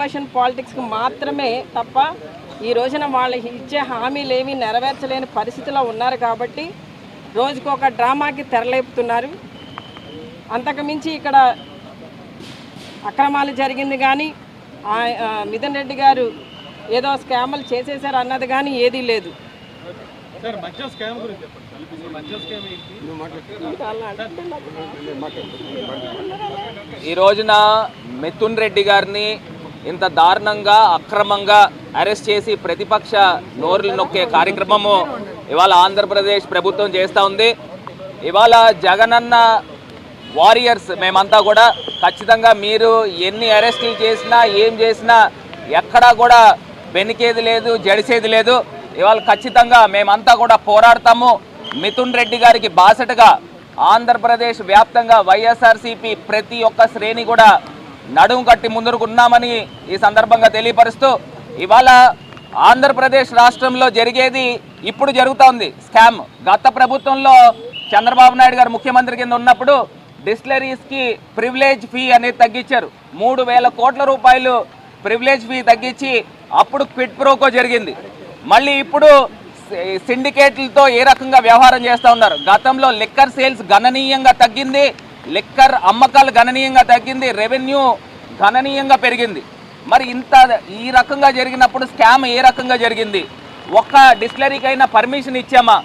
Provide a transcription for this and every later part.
పాలిటిక్స్కి మాత్రమే తప్ప ఈ రోజున వాళ్ళకి ఇచ్చే హామీలు ఏమీ నెరవేర్చలేని పరిస్థితిలో ఉన్నారు కాబట్టి రోజుకొక డ్రామాకి తెరలేపుతున్నారు. అంతకుమించి ఇక్కడ అక్రమాలు జరిగింది కానీ మిథున్ రెడ్డి గారు ఏదో స్కాములు చేసేసారు అన్నది కానీ ఏదీ లేదు. ఈ రోజున మిథున్ రెడ్డి గారిని ఇంత దారుణంగా అక్రమంగా అరెస్ట్ చేసి ప్రతిపక్ష నోరులు నొక్కే కార్యక్రమము ఇవాళ ఆంధ్రప్రదేశ్ ప్రభుత్వం చేస్తూ ఉంది. ఇవాళ జగనన్న వారియర్స్ మేమంతా కూడా ఖచ్చితంగా మీరు ఎన్ని అరెస్టులు చేసినా ఏం చేసినా ఎక్కడా కూడా వెనికేది లేదు, జడిసేది లేదు. ఇవాళ ఖచ్చితంగా మేమంతా కూడా పోరాడతాము. మిథున్ రెడ్డి గారికి బాసటగా ఆంధ్రప్రదేశ్ వ్యాప్తంగా వైఎస్ఆర్సీపీ ప్రతి ఒక్క శ్రేణి కూడా నడుము కట్టి ముందుకున్నామని ఈ సందర్భంగా తెలియపరుస్తూ ఇవాళ ఆంధ్రప్రదేశ్ రాష్ట్రంలో జరిగేది ఇప్పుడు జరుగుతూ ఉంది స్కామ్. గత ప్రభుత్వంలో చంద్రబాబు నాయుడు గారు ముఖ్యమంత్రి కింద ఉన్నప్పుడు డిస్టిలరీస్కి ప్రివిలేజ్ ఫీ అనేది తగ్గించారు. 3,000 కోట్ల రూపాయలు ప్రివిలేజ్ ఫీ తగ్గించి అప్పుడు క్విడ్ ప్రోకో జరిగింది. మళ్ళీ ఇప్పుడు సిండికేట్లతో ఏ రకంగా వ్యవహారం చేస్తూ ఉన్నారు. గతంలో లిక్కర్ సేల్స్ గణనీయంగా తగ్గింది, లిక్కర్ అమ్మకాలు గణనీయంగా తగ్గింది, రెవెన్యూ గణనీయంగా పెరిగింది. మరి ఈ రకంగా జరిగినప్పుడు స్కామ్ ఏ రకంగా జరిగింది? ఒక్క డిస్టిలరీకైనా పర్మిషన్ ఇచ్చామా?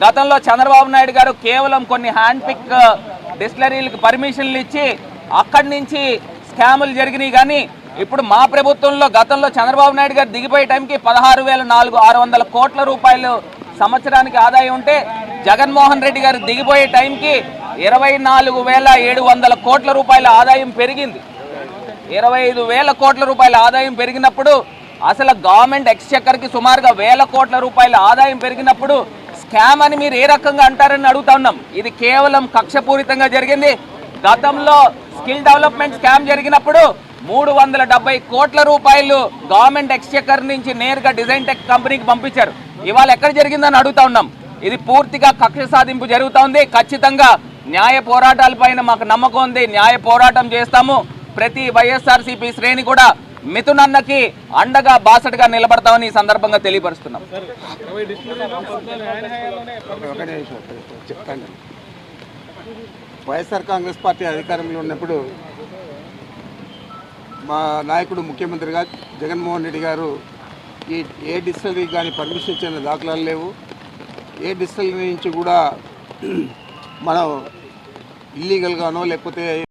గతంలో చంద్రబాబు నాయుడు గారు కేవలం కొన్ని హ్యాండ్ పిక్ డిస్టిలరీలకు పర్మిషన్లు ఇచ్చి అక్కడి నుంచి స్కాములు జరిగినాయి. కానీ ఇప్పుడు మా ప్రభుత్వంలో గతంలో చంద్రబాబు నాయుడు గారు దిగిపోయే టైంకి 16,600 కోట్ల రూపాయలు సంవత్సరానికి ఆదాయం ఉంటే జగన్మోహన్ రెడ్డి గారు దిగిపోయే టైంకి 24,700 కోట్ల రూపాయల ఆదాయం పెరిగింది. 25,000 కోట్ల రూపాయల ఆదాయం పెరిగినప్పుడు అసలు గవర్నమెంట్ ఎక్స్చెక్కర్కి సుమారుగా 1,000 కోట్ల రూపాయల ఆదాయం పెరిగినప్పుడు స్కామ్ అని మీరు ఏ రకంగా అంటారని అడుగుతా ఉన్నాం. ఇది కేవలం కక్షపూరితంగా జరిగింది. గతంలో స్కిల్ డెవలప్మెంట్ స్కామ్ జరిగినప్పుడు 370 కోట్ల రూపాయలు గవర్నమెంట్ ఎక్స్చెక్కర్ నుంచి నేరుగా డిజైన్ టెక్ కంపెనీకి పంపించారు. ఇవాళ ఎక్కడ జరిగిందని అడుగుతా ఉన్నాం. ఇది పూర్తిగా కక్ష సాధింపు జరుగుతూ ఉంది. ఖచ్చితంగా న్యాయ పోరాటాలపైన మాకు నమ్మకం ఉంది. న్యాయ పోరాటం చేస్తాము. ప్రతి వైఎస్ఆర్సీపీ శ్రేణి కూడా మిథున్ అన్నకి అండగా బాసటగా నిలబడతామని ఈ సందర్భంగా తెలియపరుస్తున్నాం. చెప్తాను, వైఎస్ఆర్ కాంగ్రెస్ పార్టీ అధికారంలో ఉన్నప్పుడు మా నాయకుడు ముఖ్యమంత్రిగా జగన్మోహన్ రెడ్డి గారు ఏ డిస్టిలరీకి కానీ పర్మిషన్ ఇచ్చిన దాఖలాలు లేవు. ఏ డిస్టిలరీ నుంచి కూడా మనం ఇల్లీగల్గానో లేకపోతే